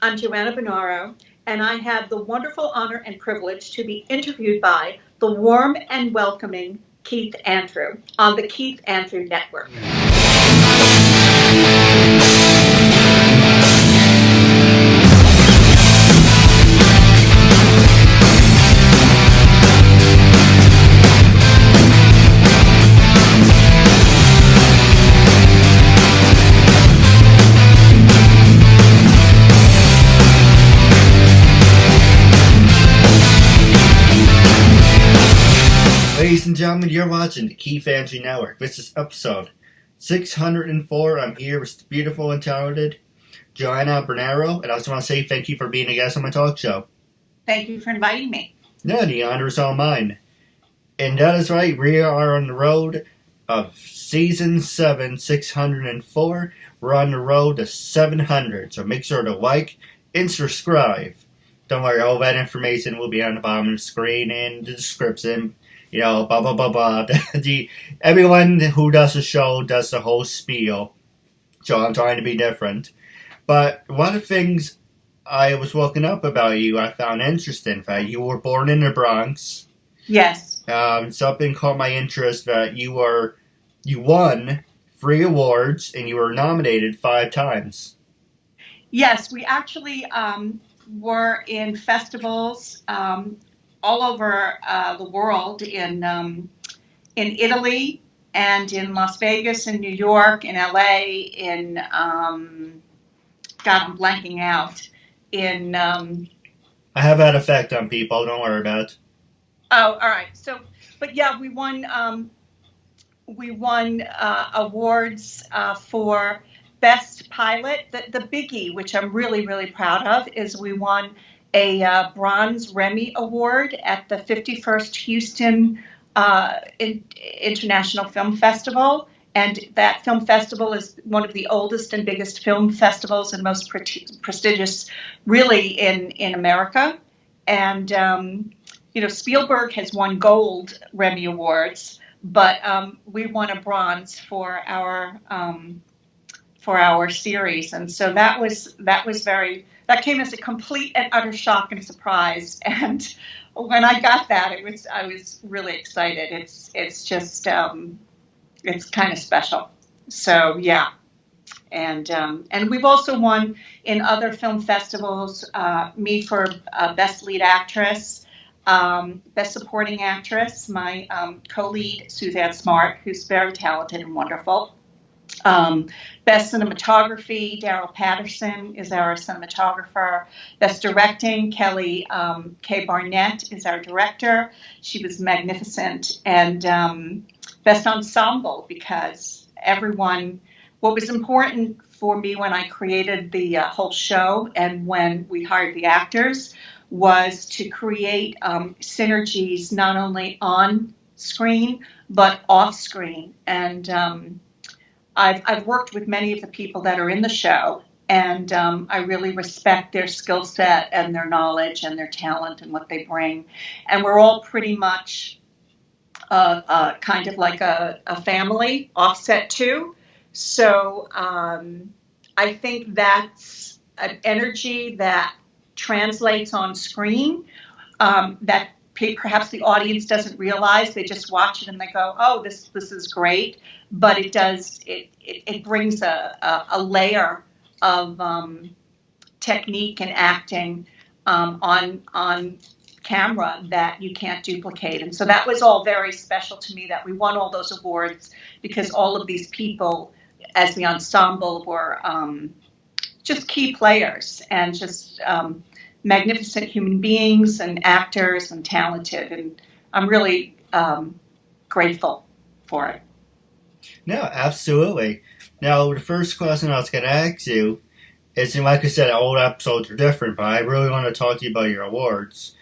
I'm Joanna Bonaro, and I have the wonderful honor and privilege to be interviewed by the warm and welcoming Keith Andrew on the Keith Andrew Network. Ladies and gentlemen, you're watching the Keith Andrew Network. This is episode 604. I'm here with the beautiful and talented Joanna Bonaro, and I just want to say thank you for being a guest on my talk show. Thank you for inviting me. Yeah, the honor is all mine. And that is right, we are on the road of Season 7, 604. We're on the road to 700, so make sure to like and subscribe. Don't worry, all that information will be on the bottom of the screen and the description. You know, blah, blah, blah, blah. Everyone who does the show does the whole spiel. So I'm trying to be different. But one of the things I was looking up about you, I found interesting. That you were born in the Bronx. Yes. Something caught my interest that you won 3 awards and you were nominated 5 times. Yes, we actually were in festivals all over the world, in Italy and in Las Vegas, in New York, in LA, in I'm blanking out. I have that effect on people. Don't worry about it. Oh, all right. So, but yeah, we won awards for Best Pilot. The biggie, which I'm really, really proud of, is we won a bronze REMI award at the 51st Houston International Film Festival. And that film festival is one of the oldest and biggest film festivals and most prestigious, really, in America. And, Spielberg has won gold REMI awards, but we won a bronze for our series. And so that came as a complete and utter shock and surprise. And when I got that, I was really excited. It's just it's kind of special. So yeah. And we've also won in other film festivals, me for Best Lead Actress, Best Supporting Actress, my co-lead, Suzanne Smart, who's very talented and wonderful. Best Cinematography, Daryl Patterson is our cinematographer. Best Directing, Kelly K. Barnett is our director. She was magnificent. And Best Ensemble, because what was important for me when I created the whole show and when we hired the actors was to create synergies not only on screen but off screen. And I've worked with many of the people that are in the show, and I really respect their skill set and their knowledge and their talent and what they bring. And we're all pretty much kind of like a family, offset too. So I think that's an energy that translates on screen that perhaps the audience doesn't realize. They just watch it and they go, "Oh, this is great," but it does. It brings a layer of technique and acting on camera that you can't duplicate. And so that was all very special to me that we won all those awards, because all of these people as the ensemble were just key players and just magnificent human beings and actors and talented. And I'm really grateful for it. No, absolutely. Now, the first question I was going to ask you is, like I said, all episodes are different, but I really want to talk to you about your awards.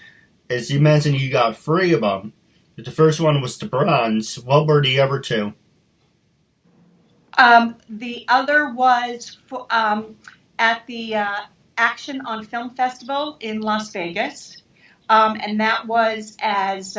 As you mentioned, you got 3 of them. The first one was the bronze. What were the other 2? The other was at the Action on Film Festival in Las Vegas, and that was as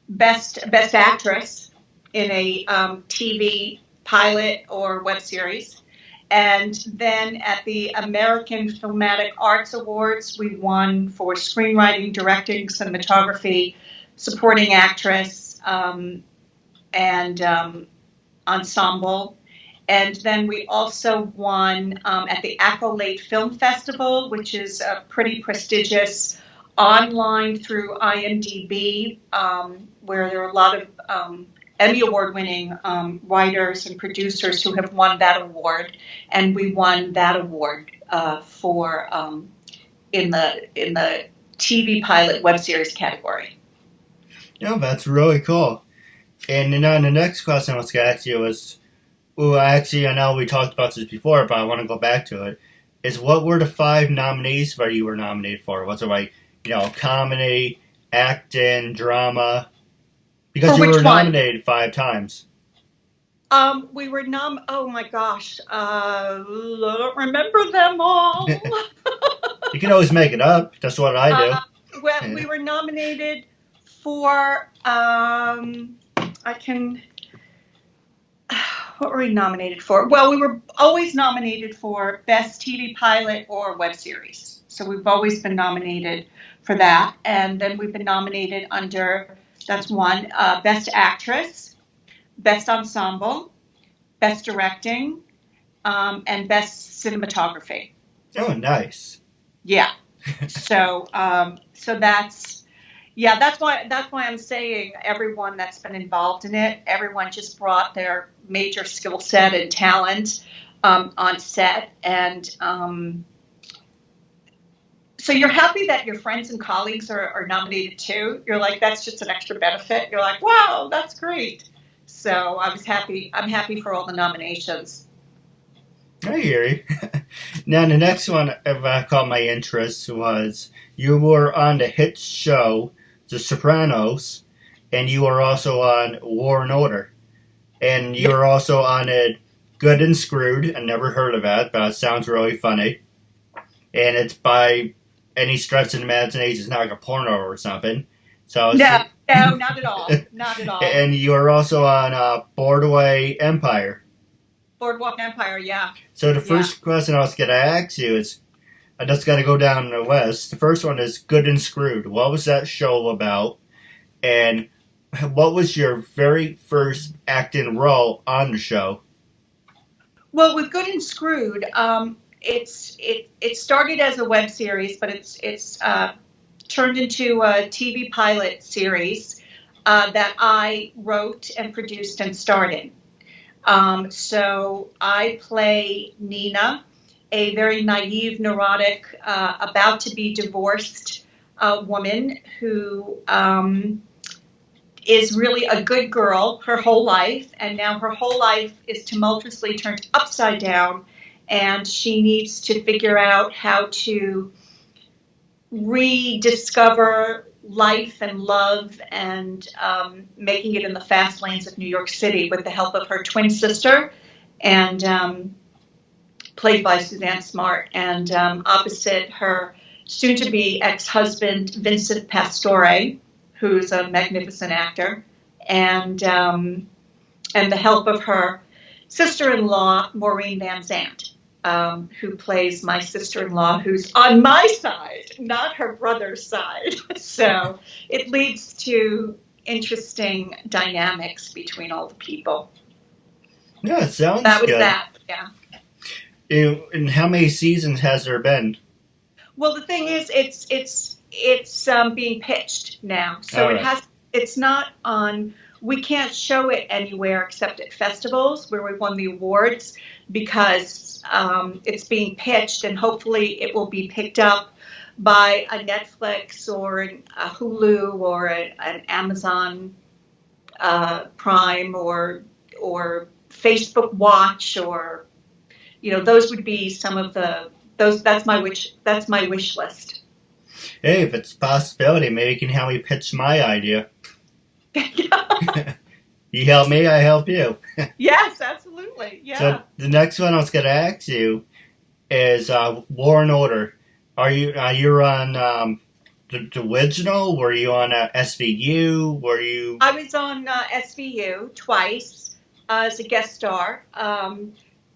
best actress in a TV pilot or web series. And then at the American Filmatic Arts Awards, we won for screenwriting, directing, cinematography, supporting actress, and ensemble. And then we also won at the Accolade Film Festival, which is a pretty prestigious online through IMDb, where there are a lot of Emmy Award-winning writers and producers who have won that award, and we won that award for in the TV pilot web series category. Yeah, that's really cool. And then the next question I was going to ask you is, well, actually, I know we talked about this before, but I want to go back to it. Is what were the 5 nominees that you were nominated for? Was it like, comedy, acting, drama? Because you were nominated 5 times. We were oh my gosh, I don't remember them all. You can always make it up. That's what I do. Well, we were nominated for, what were we nominated for? Well, we were always nominated for Best TV Pilot or Web Series. So we've always been nominated for that. And then we've been nominated under, that's one, Best Actress, Best Ensemble, Best Directing, and Best Cinematography. Oh, nice. Yeah. So that's why I'm saying everyone that's been involved in it, everyone just brought their major skill set and talent on set, and so you're happy that your friends and colleagues are nominated too. You're like, that's just an extra benefit. You're like, wow, that's great. So I'm happy for all the nominations. I hear you. Now the next one that caught my interest was you were on the hit show The Sopranos, and you were also on Law and Order, and you were also on it Good and Screwed. I never heard of that, but it sounds really funny. And it's by any stretch of the imagination, it's not like a porno or something. So no, not at all, not at all. And you were also on Boardwalk Empire. Boardwalk Empire, yeah. So the first question I was going to ask you is, I just got to go down the list. The first one is Good and Screwed. What was that show about? And what was your very first acting role on the show? Well, with Good and Screwed, it started as a web series, but it's turned into a TV pilot series that I wrote and produced and starred in. So I play Nina, a very naive, neurotic, about to be divorced woman who is really a good girl her whole life, and now her whole life is tumultuously turned upside down, and she needs to figure out how to rediscover life and love and making it in the fast lanes of New York City with the help of her twin sister, and played by Suzanne Smart, and opposite her soon-to-be ex-husband Vincent Pastore, who's a magnificent actor, and the help of her sister-in-law Maureen Van Zandt, who plays my sister-in-law, who's on my side, not her brother's side. So it leads to interesting dynamics between all the people. Yeah, it sounds that was good. That, yeah. And how many seasons has there been? Well, the thing is, it's being pitched now, so it's not on. We can't show it anywhere except at festivals where we won the awards, because it's being pitched, and hopefully it will be picked up by a Netflix or a Hulu or an Amazon Prime or Facebook Watch, or those would be some of those. That's my wish list. Hey, if it's a possibility, maybe you can help me pitch my idea. You help me, I help you. Yes, absolutely. Yeah. So the next one I was going to ask you is Law and Order. Are you on the original? Were you on SVU? Were you? I was on SVU twice as a guest star,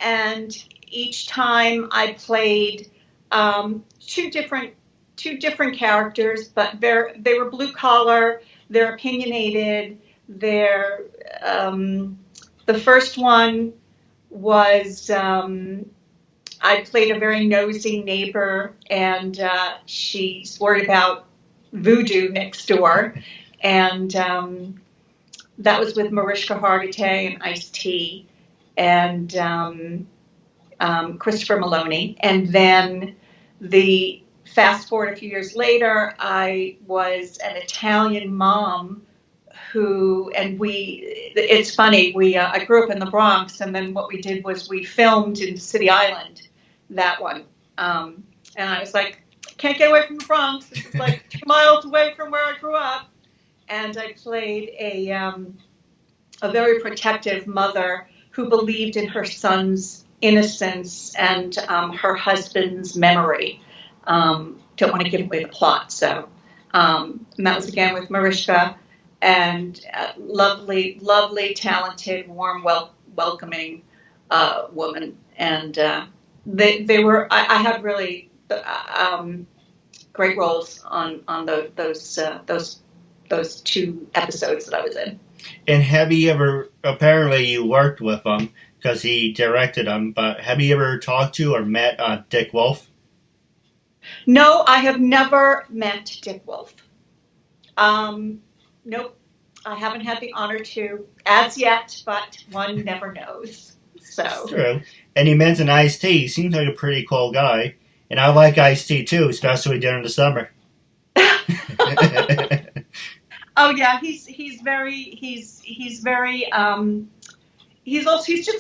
and each time I played two different characters, but they were blue collar. They're opinionated. They're the first one was I played a very nosy neighbor, and she's worried about voodoo next door, and that was with Mariska Hargitay and Ice-T, and Christopher Maloney. And then the fast forward a few years later, I was an Italian mom it's funny, I grew up in the Bronx, and then what we did was we filmed in City Island, that one. And I was like, can't get away from the Bronx. This is like 2 miles away from where I grew up. And I played a very protective mother who believed in her son's innocence and her husband's memory. Don't want to give away the plot. So, and that was again with Mariska. And lovely, talented, warm, welcoming woman. And they were. I had really great roles on those 2 episodes that I was in. And have you ever? Apparently, you worked with him because he directed them. But have you ever talked to or met Dick Wolf? No, I have never met Dick Wolf. Nope, I haven't had the honor to as yet, but one never knows. So that's true. And you mentioned Ice-T. He seems like a pretty cool guy, and I like Ice-T too, especially during the summer. Oh yeah, he's just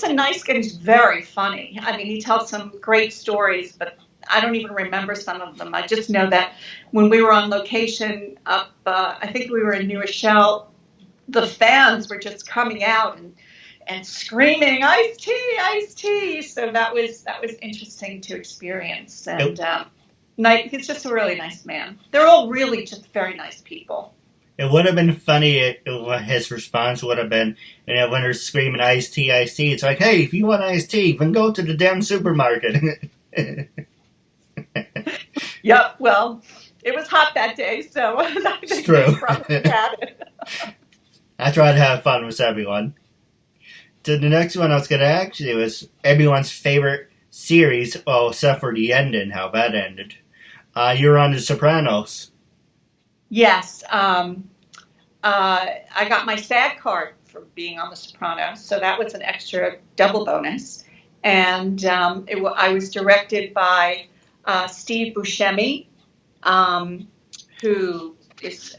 a nice guy. He's very funny. I mean, he tells some great stories, but I don't even remember some of them. I just know that when we were on location up, I think we were in New Rochelle, the fans were just coming out and screaming, Ice-T, Ice-T. So that was interesting to experience. And he's just a really nice man. They're all really just very nice people. It would have been funny if his response would have been, when they're screaming Ice-T, Ice-T, it's like, hey, if you want Ice-T, then go to the damn supermarket. Yep, well, it was hot that day, so I think it's true. They probably had it. I try to have fun with everyone. So the next one I was going to ask you is everyone's favorite series, well, except for the ending, how that ended. You're on The Sopranos. Yes. I got my SAG card for being on The Sopranos, so that was an extra double bonus. And I was directed by Steve Buscemi, who is,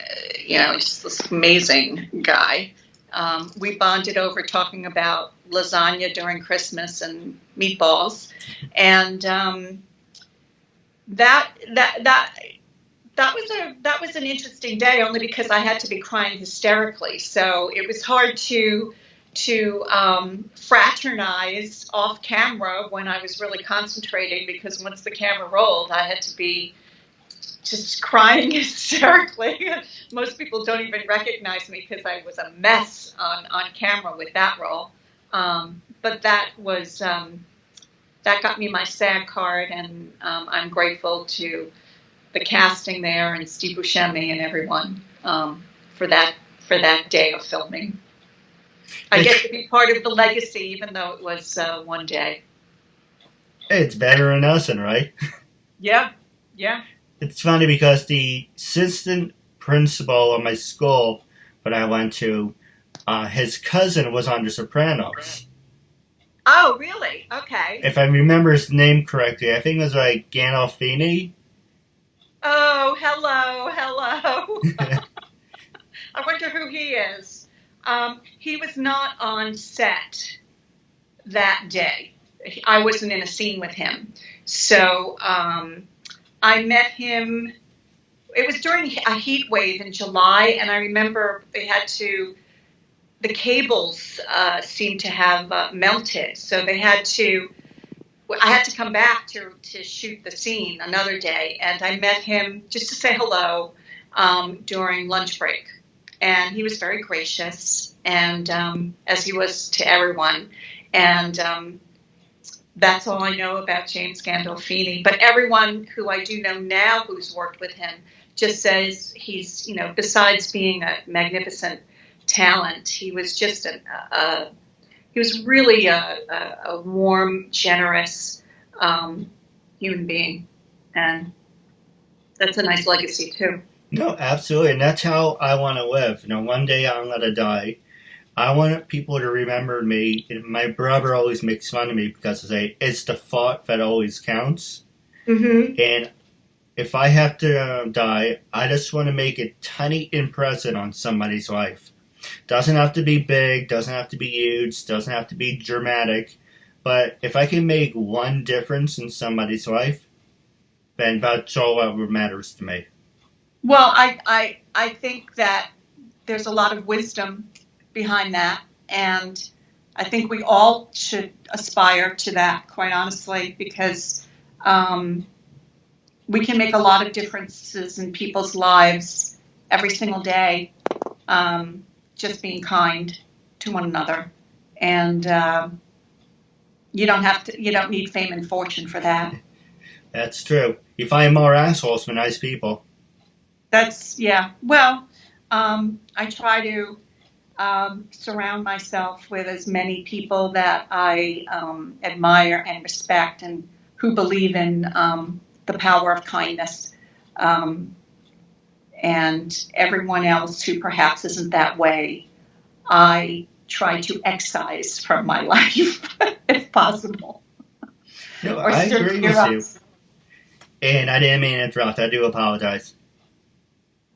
just this amazing guy. We bonded over talking about lasagna during Christmas and meatballs, and that was an interesting day only because I had to be crying hysterically. So it was hard to fraternize off camera when I was really concentrating, because once the camera rolled, I had to be just crying hysterically. Most people don't even recognize me because I was a mess on camera with that role. But that was that got me my SAG card, and I'm grateful to the casting there and Steve Buscemi and everyone for that day of filming. I get to be part of the legacy, even though it was one day. It's better than nothing, right? Yeah. It's funny because the assistant principal of my school that I went to, his cousin was on The Sopranos. Oh, really? Okay. If I remember his name correctly, I think it was like Gandolfini. Oh, hello. I wonder who he is. He was not on set that day. I wasn't in a scene with him. So I met him. It was during a heat wave in July, and I remember the cables seemed to have melted. So I had to come back to shoot the scene another day, and I met him just to say hello during lunch break. And he was very gracious, and as he was to everyone. And That's all I know about James Gandolfini. But everyone who I do know now who's worked with him just says he's, besides being a magnificent talent, he was just he was really a warm, generous human being, and that's a nice legacy too. No, absolutely, and that's how I want to live. One day I'm gonna die. I want people to remember me. My brother always makes fun of me because I say it's the thought that always counts. Mm-hmm. And if I have to die, I just want to make a tiny impression on somebody's life. Doesn't have to be big, doesn't have to be huge, doesn't have to be dramatic. But if I can make one difference in somebody's life, then that's all that matters to me. Well, I think that there's a lot of wisdom behind that, and I think we all should aspire to that, quite honestly, because we can make a lot of differences in people's lives every single day, just being kind to one another. And you don't need fame and fortune for that. That's true. You find more assholes than nice people. Yeah. Well, I try to surround myself with as many people that I admire and respect and who believe in the power of kindness. And everyone else who perhaps isn't that way, I try to excise from my life if possible. No, I agree with you. And I didn't mean to interrupt. I do apologize.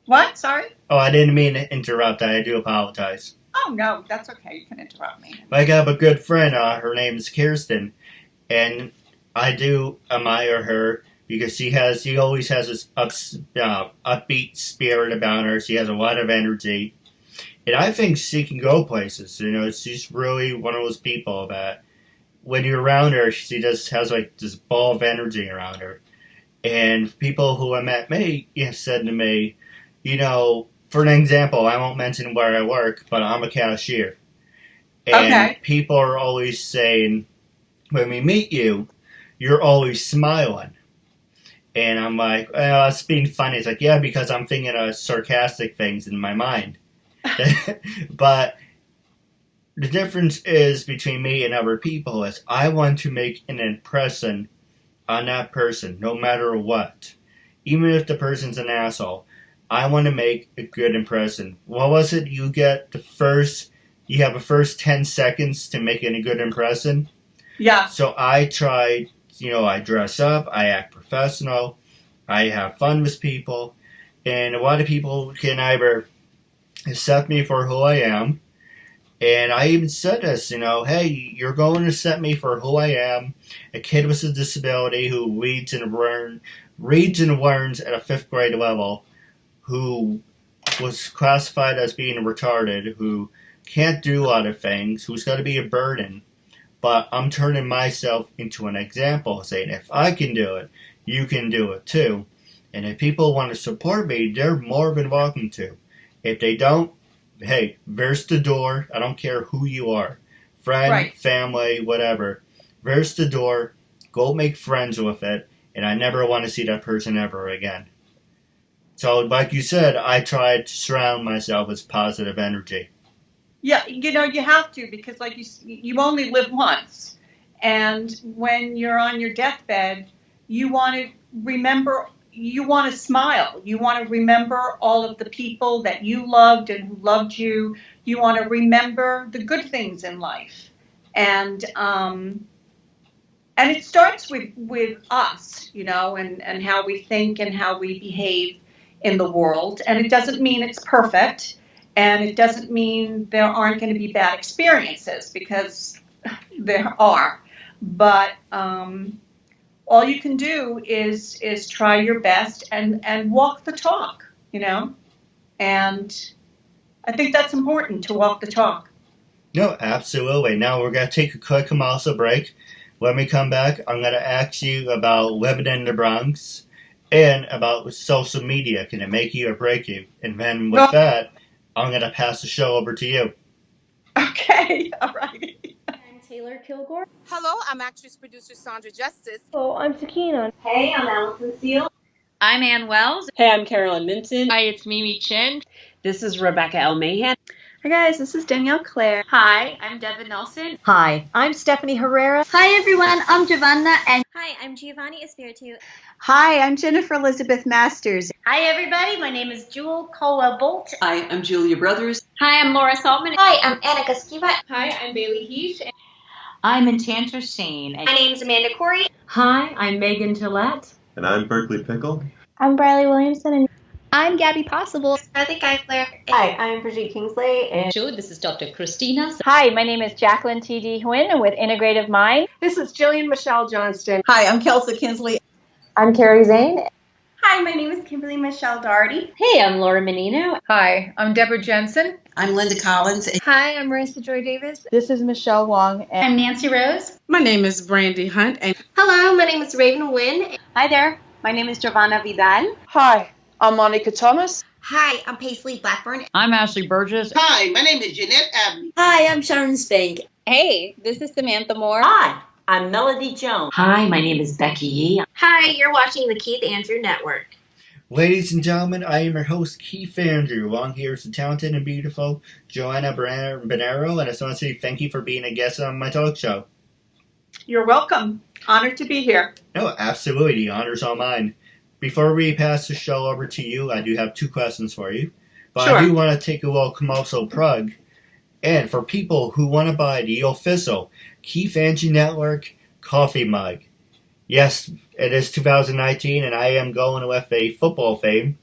What? Sorry? Oh, I didn't mean to interrupt. I do apologize. Oh, no, that's okay. You can interrupt me. I have a good friend. Her name is Kirsten. And I do admire her because she always has this upbeat spirit about her. She has a lot of energy. And I think she can go places. She's really one of those people that when you're around her, she just has like this ball of energy around her. And people who have met me said to me, for an example, I won't mention where I work, but I'm a cashier. And people are always saying, when we meet you, you're always smiling. And I'm like, it's being funny. It's like, yeah, because I'm thinking of sarcastic things in my mind. But the difference is between me and other people is I want to make an impression on that person, no matter what. Even if the person's an asshole, I want to make a good impression. What was it? You have the first 10 seconds to make a good impression? Yeah. So I try, I dress up, I act professional, I have fun with people, and a lot of people can either accept me for who I am, and I even said this, hey, you're going to accept me for who I am, a kid with a disability who reads and learns at a 5th grade level, who was classified as being retarded, who can't do a lot of things, who's got to be a burden. But I'm turning myself into an example, saying if I can do it, you can do it too. And if people want to support me, they're more than welcome to. If they don't, hey, there's the door. I don't care who you are. Friend, family, whatever. There's the door. Go make friends with it. And I never want to see that person ever again. So, like you said, I try to surround myself with positive energy. Yeah, you have to, because like you only live once. And when you're on your deathbed, you want to smile. You want to remember all of the people that you loved and who loved you. You want to remember the good things in life. And it starts with us, and how we think and how we behave in the world. And it doesn't mean it's perfect. And it doesn't mean there aren't going to be bad experiences, because there are. But all you can do is try your best and walk the talk, And I think that's important, to walk the talk. No, absolutely. Now we're going to take a quick commercial break. When we come back, I'm going to ask you about living in the Bronx and about social media. Can it make you or break you? And then with that, I'm going to pass the show over to you. Okay, all right. To Taylor Kilgore. Hello, I'm actress producer Sandra Justice. Hello, I'm Sakina. Hey, I'm Allison Steele. I'm Ann Wells. Hey, I'm Carolyn Minton. Hi, it's Mimi Chin. This is Rebecca L. Mahan. Hi guys, this is Danielle Claire. Hi, I'm Devin Nelson. Hi, I'm Stephanie Herrera. Hi everyone, I'm Giovanna and Hi, I'm Giovanni Espiritu. Hi, I'm Jennifer Elizabeth Masters. Hi everybody, my name is Jewel Colwell-Bolt. Hi, I'm Julia Brothers. Hi, I'm Laura Saltman. Hi, I'm Annika Skiva. Hi, I'm Bailey Heath. I'm Enchanter Shane. My name's Amanda Corey. Hi, I'm Megan Gillette. And I'm Berkeley Pickle. I'm Briley Williamson and I'm Gabby Possible. Kathy Geisler. Hi, I'm Brigitte Kingsley. And this is Dr. Christina. Hi, my name is Jacqueline T.D. Huynh with Integrative Mind. This is Jillian Michelle Johnston. Hi, I'm Kelsey Kinsley. I'm Carrie Zane. Hi, my name is Kimberly Michelle Doherty. Hey, I'm Laura Menino. Hi, I'm Deborah Jensen. I'm Linda Collins. Hi, I'm Marissa Joy Davis. This is Michelle Wong. I'm Nancy Rose. My name is Brandy Hunt. Hello, my name is Raven Nguyen. Hi there, my name is Giovanna Vidal. Hi, I'm Monica Thomas. Hi, I'm Paisley Blackburn. I'm Ashley Burgess. Hi, my name is Jeanette Abney. Hi, I'm Sharon Spank. Hey, this is Samantha Moore. Hi, I'm Melody Jones. Hi, my name is Becky Yee. Hi, you're watching the Keith Andrew Network. Ladies and gentlemen, I am your host, Keith Andrew. Along here is the talented and beautiful Joanna Bonaro, and I just want to say thank you for being a guest on my talk show. You're welcome. Honored to be here. No, absolutely. The honor's all mine. Before we pass the show over to you, I do have 2 questions for you. But sure. I do want to take a little commercial plug. And for people who want to buy the official Keith Andrew Network coffee mug. Yes, it is 2019, and I am going with a football theme.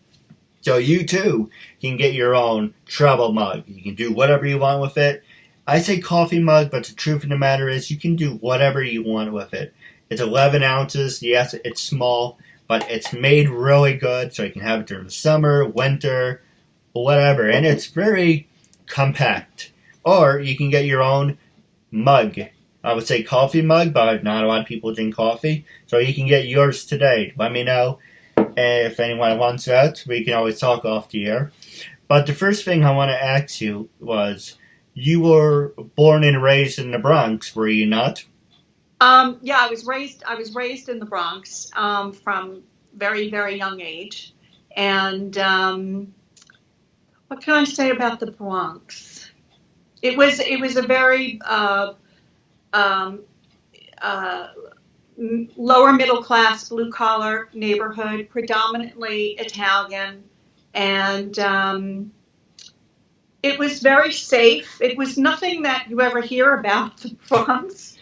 So you, too, can get your own travel mug. You can do whatever you want with it. I say coffee mug, but the truth of the matter is you can do whatever you want with it. It's 11 ounces. Yes, it's small, but it's made really good, so you can have it during the summer, winter, whatever. And it's very compact. Or you can get your own mug. I would say coffee mug, but not a lot of people drink coffee. So you can get yours today. Let me know if anyone wants that. We can always talk off the air. But the first thing I want to ask you was, you were born and raised in the Bronx, were you not? Yeah, I was raised in the Bronx from very, very young age. And what can I say about the Bronx? It was a very lower middle class, blue collar neighborhood, predominantly Italian, and it was very safe. It was nothing that you ever hear about the Bronx.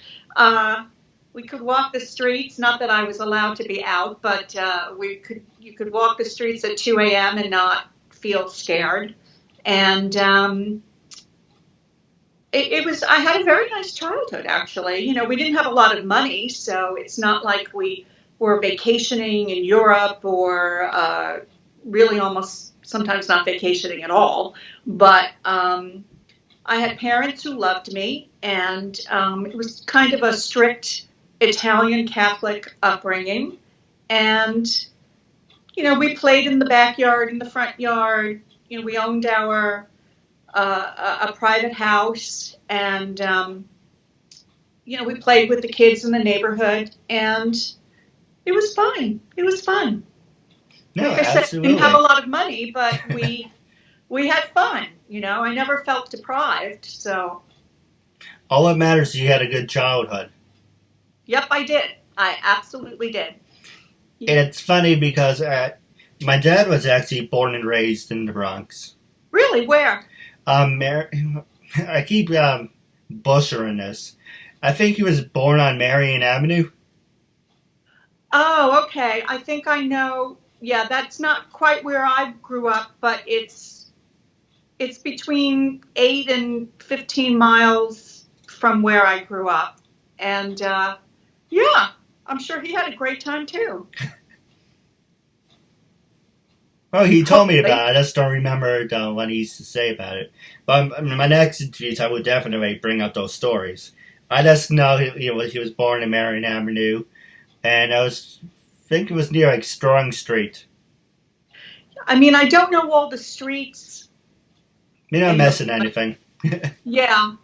We could walk the streets, not that I was allowed to be out, but you could walk the streets at 2 a.m. and not feel scared. And I had a very nice childhood, actually. You know, we didn't have a lot of money, so it's not like we were vacationing in Europe or really almost sometimes not vacationing at all. But I had parents who loved me, and it was kind of a strict Italian Catholic upbringing. And, you know, we played in the backyard, in the front yard. You know, we owned our a private house, and you know, we played with the kids in the neighborhood, and it was fine. It was fun. No, like I said, absolutely. we didn't have a lot of money, but we had fun. You know, I never felt deprived. So all that matters is you had a good childhood. Yep, I did. I absolutely did. And it's funny because my dad was actually born and raised in the Bronx. Really? Where? I keep butchering this. I think he was born on Marion Avenue. Oh, okay. I think I know. Yeah, that's not quite where I grew up, but it's between 8 and 15 miles from where I grew up. And yeah, I'm sure he had a great time too. Oh, he told me about it. I just don't remember what he used to say about it. But in my next interviews, I would definitely bring up those stories. I just know he was born in Marion Avenue, and I think it was near like Strong Street. I mean, I don't know all the streets. You're not missing anything. Yeah,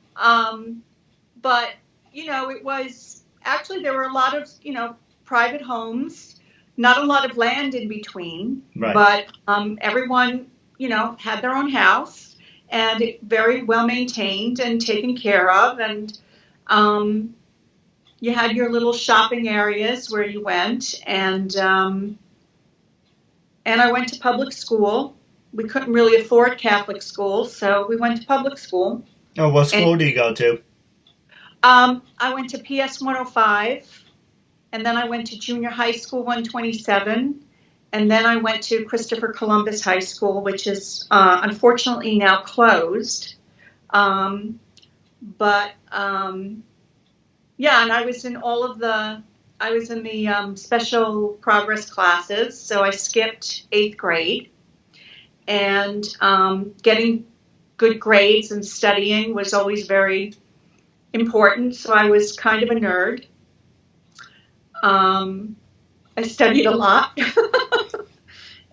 but it was actually, there were a lot of, private homes, not a lot of land in between, Right. but everyone, had their own house and very well maintained and taken care of. And you had your little shopping areas where you went, and I went to public school. We couldn't really afford Catholic school, so we went to public school. Oh, what school do you go to? I went to PS 105, and then I went to Junior High School 127, and then I went to Christopher Columbus High School, which is unfortunately now closed. Yeah, and I was in the special progress classes, so I skipped 8th grade. And getting good grades and studying was always very important, so I was kind of a nerd. I studied a lot.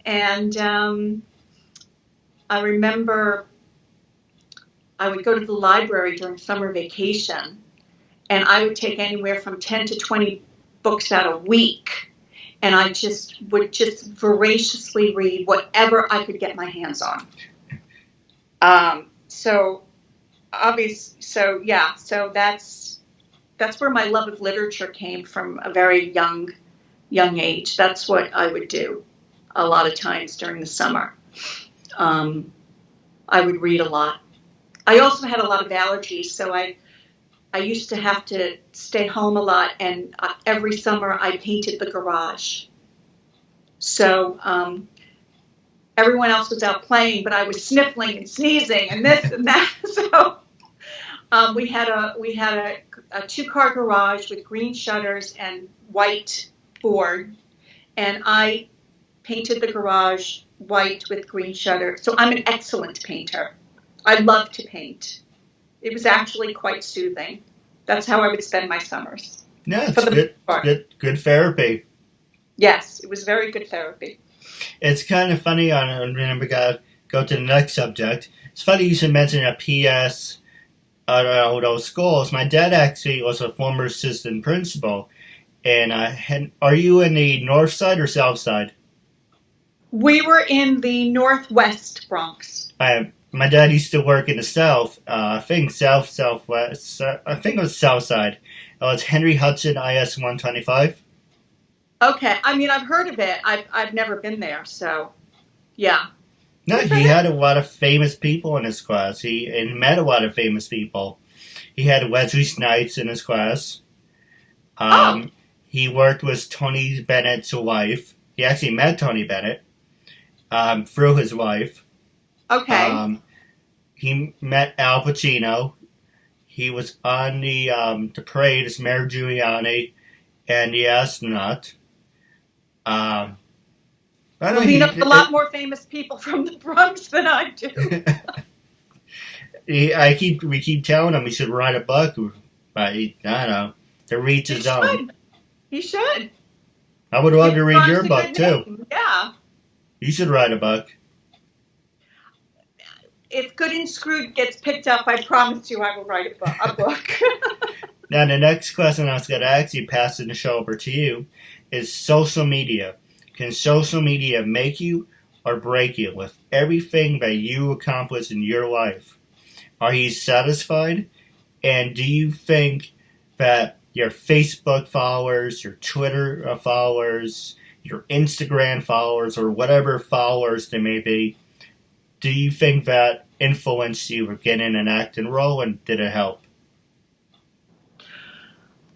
And I remember I would go to the library during summer vacation, and I would take anywhere from 10 to 20 books out a week. And I would voraciously read whatever I could get my hands on. So that's where my love of literature came from a very young age. That's what I would do a lot of times during the summer. I would read a lot. I also had a lot of allergies, so I used to have to stay home a lot, and every summer I painted the garage. So everyone else was out playing, but I was sniffling and sneezing and this and that. So we had a 2-car garage with green shutters and white board, and I painted the garage white with green shutters. So I'm an excellent painter. I love to paint. It was actually quite soothing. That's how I would spend my summers. Yeah, it's good therapy. Yes, it was very good therapy. It's kind of funny, and then we got to go to the next subject. It's funny you should mention a PS at those schools. My dad actually was a former assistant principal. And are you in the north side or south side? We were in the northwest Bronx. My dad used to work in the south. I think southwest. I think it was south side. It's Henry Hudson IS 125. Okay, I mean, I've heard of it. I've never been there, so yeah. No, he had a lot of famous people in his class. He met a lot of famous people. He had Wesley Snipes in his class. He worked with Tony Bennett's wife. He actually met Tony Bennett through his wife. Okay. He met Al Pacino. He was on the parade as Mayor Giuliani and the astronaut. He knows a lot more famous people from the Bronx than I do. We keep telling him he should write a book, but I don't know, to reach his own. He should. I would love to read your book too. Yeah. You should write a book. If Good and Screwed gets picked up, I promise you I will write a book. Now, the next question I was going to ask you, passing the show over to you, is social media. Can social media make you or break you with everything that you accomplish in your life? Are you satisfied? And do you think that your Facebook followers, your Twitter followers, your Instagram followers, or whatever followers they may be, do you think that influenced you to get in an acting role, and did it help?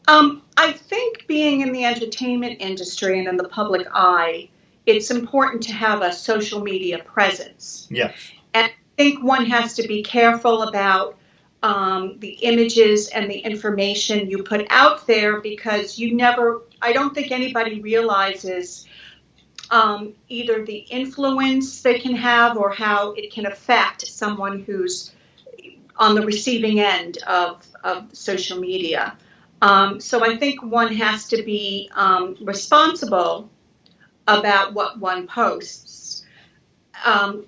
I think being in the entertainment industry and in the public eye, it's important to have a social media presence. Yes. And I think one has to be careful about the images and the information you put out there, because I don't think anybody realizes either the influence they can have or how it can affect someone who's on the receiving end of social media. So I think one has to be responsible about what one posts.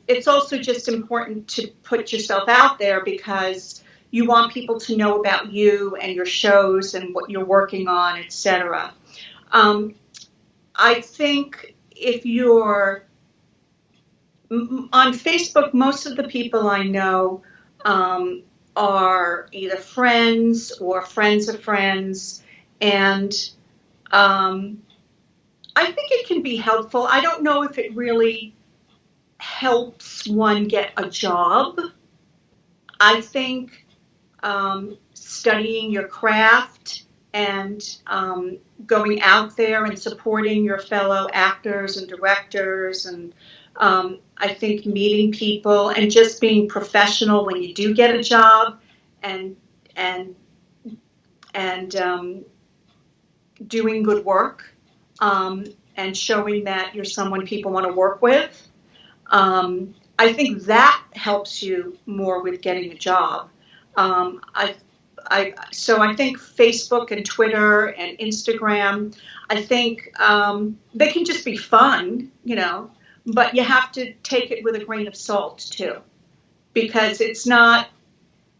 It's also just important to put yourself out there because, you want people to know about you and your shows and what you're working on, etc. I think if you're on Facebook, most of the people I know are either friends or friends of friends, and I think it can be helpful. I don't know if it really helps one get a job. I think studying your craft and going out there and supporting your fellow actors and directors, and I think meeting people and just being professional when you do get a job, and and doing good work, and showing that you're someone people want to work with. I think that helps you more with getting a job. So I think Facebook and Twitter and Instagram, I think they can just be fun, but you have to take it with a grain of salt too, because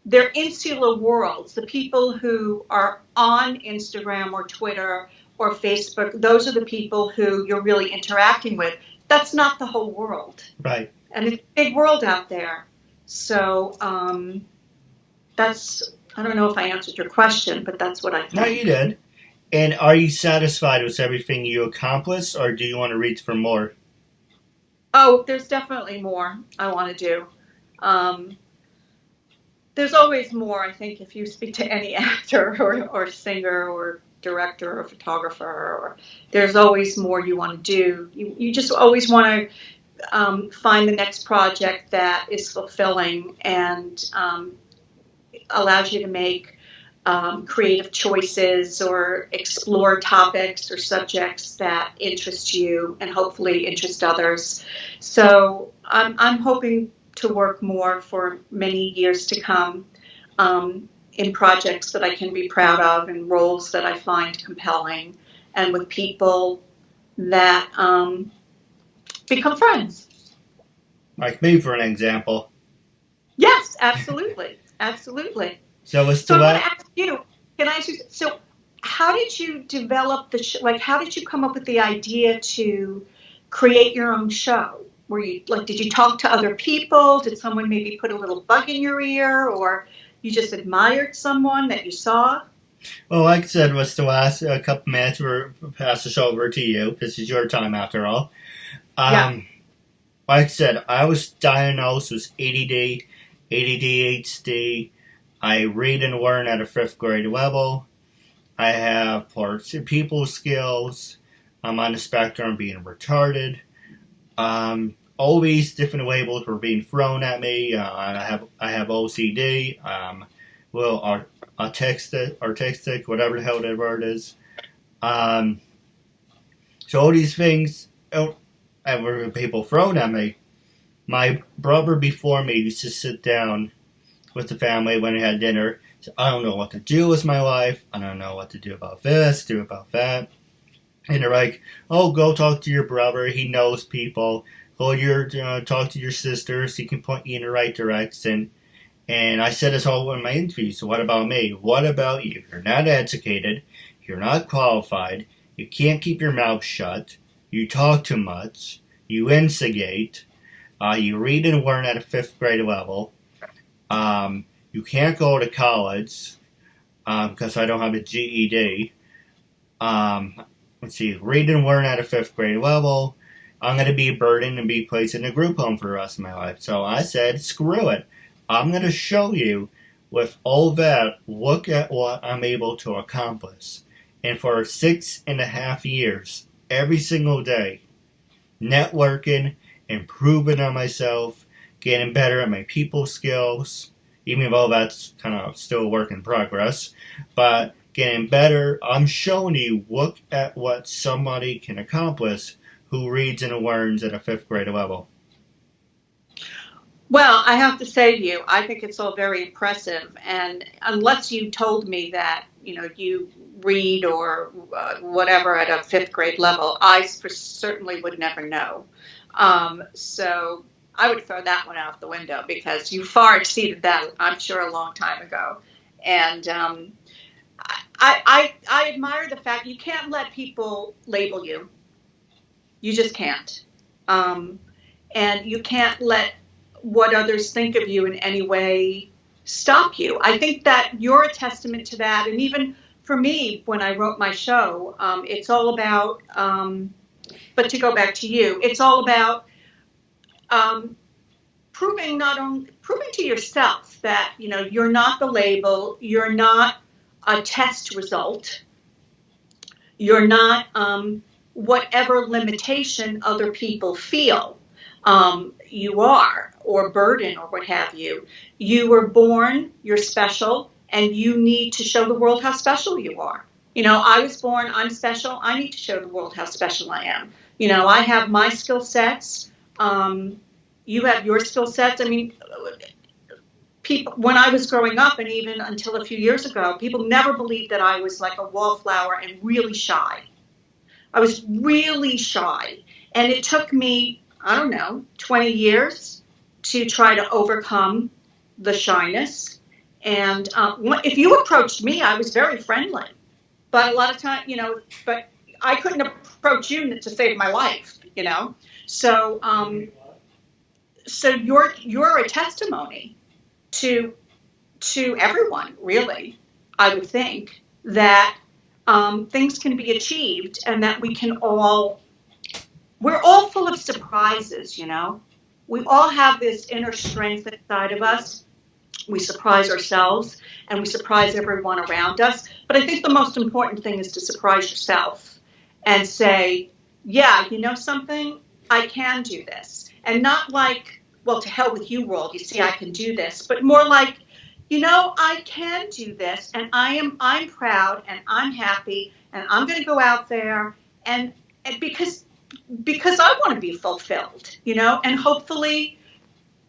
they're insular worlds. The people who are on Instagram or Twitter or Facebook, those are the people who you're really interacting with. That's not the whole world. Right. And it's a big world out there. So I don't know if I answered your question, but that's what I think. No, you did. And are you satisfied with everything you accomplished, or do you want to reach for more? Oh, there's definitely more I want to do. There's always more, I think, if you speak to any actor or singer or director or photographer, or there's always more you want to do. You just always want to find the next project that is fulfilling and allows you to make creative choices or explore topics or subjects that interest you and hopefully interest others. So I'm hoping to work more for many years to come in projects that I can be proud of and roles that I find compelling and with people that become friends. Like me, for an example. Yes, absolutely. Absolutely. So I'm going to ask you, so how did you develop how did you come up with the idea to create your own show? Did you talk to other people? Did someone maybe put a little bug in your ear, or you just admired someone that you saw? Well, like I said, was to ask a couple minutes or pass the show over to you. This is your time after all. Yeah. Like I said, I was diagnosed with ADD, ADHD. I read and learn at a 5th grade level. I have poor people skills. I'm on the spectrum of being retarded. All these different labels were being thrown at me. I have OCD. Autistic, whatever the hell that word is. So all these things were people thrown at me. My brother before me used to sit down with the family when we had dinner. So I don't know what to do with my life. I don't know what to do about this, do about that. And they're like, oh, go talk to your brother. He knows people. Go talk to your sisters. He can point you in the right direction. And I said this all in my interview. So what about me? What about you? You're not educated. You're not qualified. You can't keep your mouth shut. You talk too much. You instigate. You read and learn at a 5th grade level. You can't go to college because I don't have a GED. Let's see, read and learn at a 5th grade level. I'm going to be a burden and be placed in a group home for the rest of my life. So I said, screw it. I'm going to show you with all that, look at what I'm able to accomplish. And for 6.5 years, every single day, networking, improving on myself, getting better at my people skills, even though that's kind of still a work in progress, but getting better. I'm showing you, look at what somebody can accomplish who reads and learns at a 5th grade level. Well, I have to say to you, I think it's all very impressive. And unless you told me that, you read or whatever at a 5th grade level, I certainly would never know. So I would throw that one out the window because you far exceeded that, I'm sure, a long time ago. And I admire the fact you can't let people label you. You just can't. And you can't let what others think of you in any way stop you. I think that you're a testament to that. And even for me, when I wrote my show, it's all about, but to go back to you, it's all about proving to yourself that, you're not the label, you're not a test result, you're not whatever limitation other people feel you are, or burden, or what have you. You were born, you're special, and you need to show the world how special you are. I was born, I'm special, I need to show the world how special I am. I have my skill sets, you have your skill sets. I mean, people, when I was growing up, and even until a few years ago, people never believed that I was like a wallflower and really shy. I was really shy. And it took me, 20 years to try to overcome the shyness. And if you approached me, I was very friendly. But a lot of times, but I couldn't approach you to save my life, So, so you're a testimony to everyone, really, I would think, that things can be achieved and that we're all full of surprises, We all have this inner strength inside of us. We surprise ourselves and we surprise everyone around us. But I think the most important thing is to surprise yourself and say, yeah, you know something? I can do this. And not like, well, to hell with you, world. You see, I can do this. But more like, I can do this, and I'm proud, and I'm happy, and I'm going to go out there, and because I want to be fulfilled, and hopefully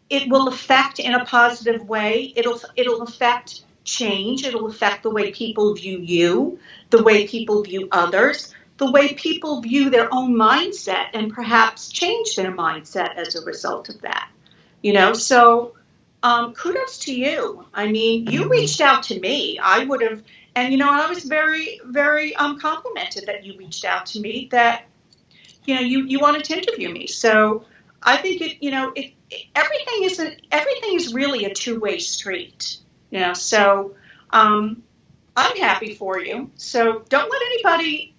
it will affect in a positive way. It'll affect change. It'll affect the way people view you, the way people view others, the way people view their own mindset, and perhaps change their mindset as a result of that. So kudos to you. I mean, you reached out to me. I would have, and I was very, very complimented that you reached out to me. That you wanted to interview me. So I think everything is really a two-way street. So I'm happy for you. So don't let anybody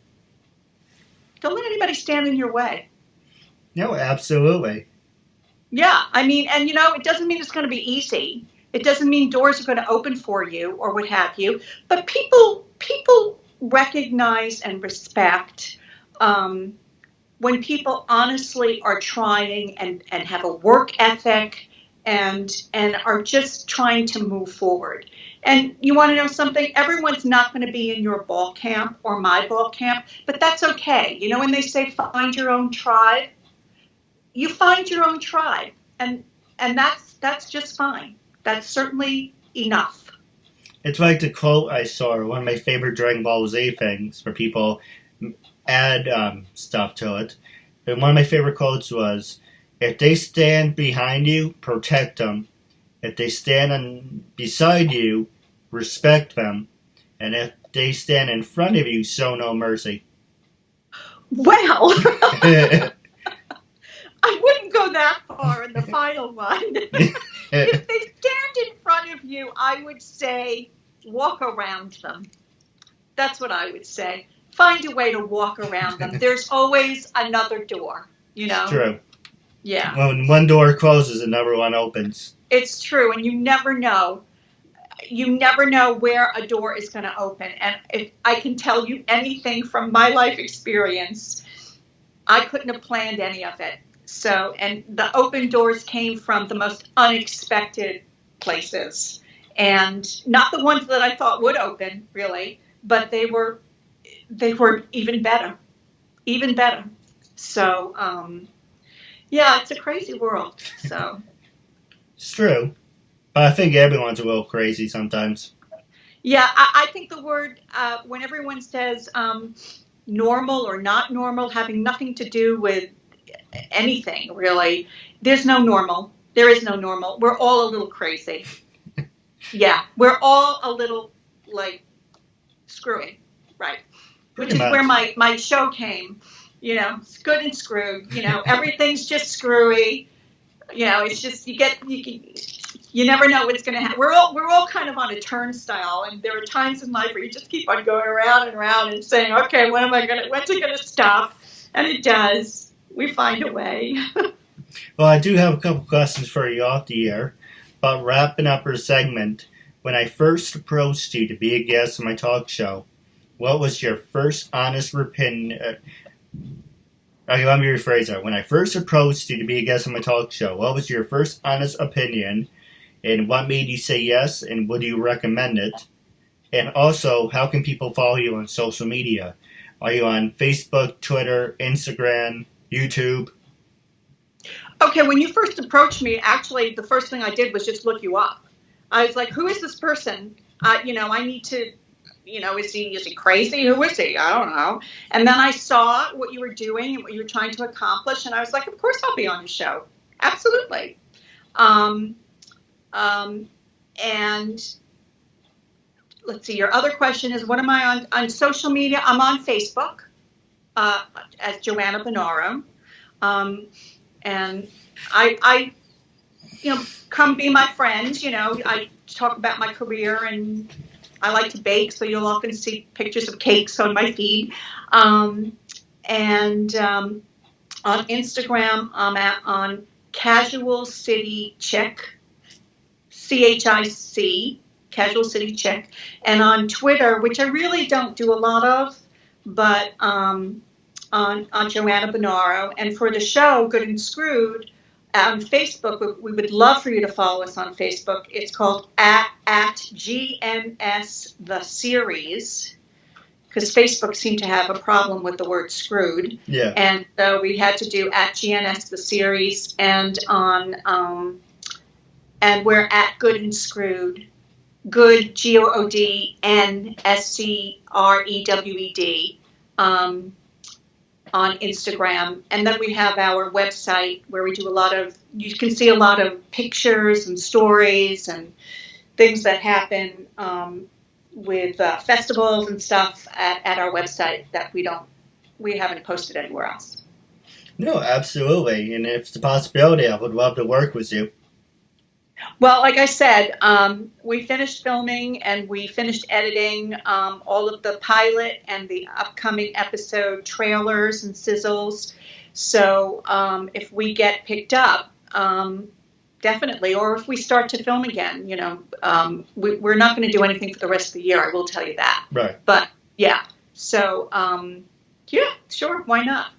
stand in your way. No, absolutely. Yeah, I mean, and it doesn't mean it's going to be easy. It doesn't mean doors are going to open for you or what have you. But people recognize and respect when people honestly are trying and have a work ethic and are just trying to move forward. And you want to know something? Everyone's not going to be in your ball camp or my ball camp, but that's okay. When they say find your own tribe, you find your own tribe, and that's just fine. That's certainly enough. It's like the quote I saw, one of my favorite Dragon Ball Z things, where people add stuff to it. And one of my favorite quotes was, if they stand behind you, protect them. If they stand beside you, respect them. And if they stand in front of you, show no mercy. Well... I wouldn't go that far in the final one. If they stand in front of you, I would say walk around them. That's what I would say. Find a way to walk around them. There's always another door, It's true. Yeah. When one door closes, another one opens. It's true, and you never know. You never know where a door is going to open. And if I can tell you anything from my life experience, I couldn't have planned any of it. So, and the open doors came from the most unexpected places, and not the ones that I thought would open, really, but they were even better. So, yeah, it's a crazy world. So, it's true, but I think everyone's a little crazy sometimes. Yeah, I think the word when everyone says normal or not normal, having nothing to do with anything really. There's no normal. There is no normal. We're all a little crazy. Yeah, we're all a little like screwy, right? Which is where my show came. It's good and screwed. Everything's just screwy. It's just you never know what's going to happen. We're all kind of on a turnstile, and there are times in life where you just keep on going around and around and saying, okay, when's it going to stop? And it does. We find a way. Well, I do have a couple questions for you off the air, but wrapping up our segment, when I first approached you to be a guest on my talk show, what was your first honest opinion? Okay, let me rephrase that. When I first approached you to be a guest on my talk show, what was your first honest opinion, and what made you say yes, and would you recommend it? And also, how can people follow you on social media? Are you on Facebook, Twitter, Instagram, YouTube? Okay, when you first approached me, actually, the first thing I did was just look you up. I was like, who is this person? I need to, is he crazy? Who is he? I don't know. And then I saw what you were doing and what you were trying to accomplish, and I was like, of course I'll be on your show. Absolutely. And let's see, your other question is, what am I on social media? I'm on Facebook as Joanna Bonaro. And I come be my friend. I talk about my career, and I like to bake, so you'll often see pictures of cakes on my feed. And on Instagram, I'm on Casual City Chick, CHIC, Casual City Chick. And on Twitter, which I really don't do a lot of, but on Joanna Bonaro. And for the show, Good and Screwed, on Facebook, we would love for you to follow us on Facebook. It's called at GNS The Series, because Facebook seemed to have a problem with the word screwed. Yeah. And so we had to do at GNS The Series, and and we're at Good and Screwed. Good, GOODNSCREWED. On Instagram. And then we have our website where we do you can see a lot of pictures and stories and things that happen with festivals and stuff at our website that we haven't posted anywhere else. No, absolutely. And if it's a possibility, I would love to work with you. Well, like I said, we finished filming and we finished editing all of the pilot and the upcoming episode trailers and sizzles. So if we get picked up, definitely, or if we start to film again, we're not going to do anything for the rest of the year. I will tell you that. Right. But yeah, so yeah, sure, why not?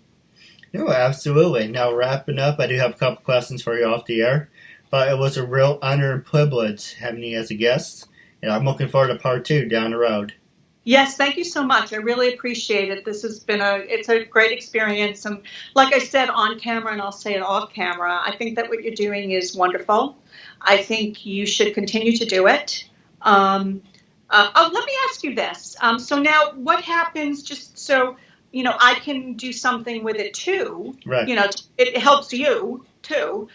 No, absolutely. Now wrapping up, I do have a couple questions for you off the air. But it was a real honor and privilege having you as a guest, and I'm looking forward to part 2 down the road. Yes, thank you so much. I really appreciate it. This has been it's a great experience, and like I said on camera, and I'll say it off camera, I think that what you're doing is wonderful. I think you should continue to do it. Let me ask you this. So now, what happens? Just so I can do something with it too. Right. It helps you too.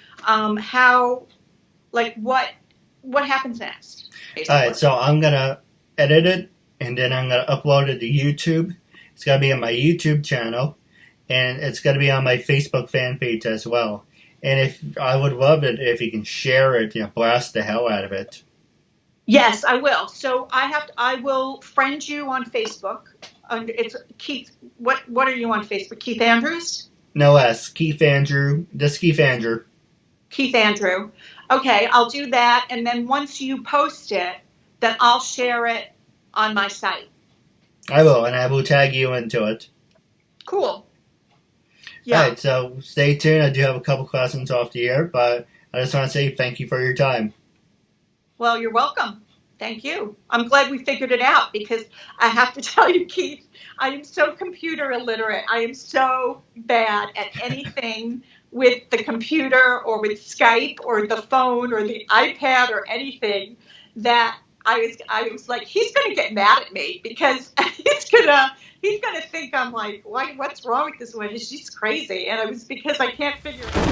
What happens next? Basically? All right, so I'm going to edit it, and then I'm going to upload it to YouTube. It's going to be on my YouTube channel, and it's going to be on my Facebook fan page as well. And I would love it if you can share it, blast the hell out of it. Yes, I will. So I will friend you on Facebook. It's Keith. What are you on Facebook? Keith Andrews? No S. Keith Andrew. Just Keith Andrew. Keith Andrew. Okay, I'll do that. And then once you post it, then I'll share it on my site. I will, and I will tag you into it. Cool. Yeah. All right, so stay tuned. I do have a couple questions off the air, but I just want to say thank you for your time. Well, you're welcome. Thank you. I'm glad we figured it out, because I have to tell you, Keith, I am so computer illiterate. I am so bad at anything with the computer or with Skype or the phone or the iPad or anything that I was like, he's going to get mad at me because he's gonna think I'm like, what's wrong with this woman? She's crazy. And it was because I can't figure it out.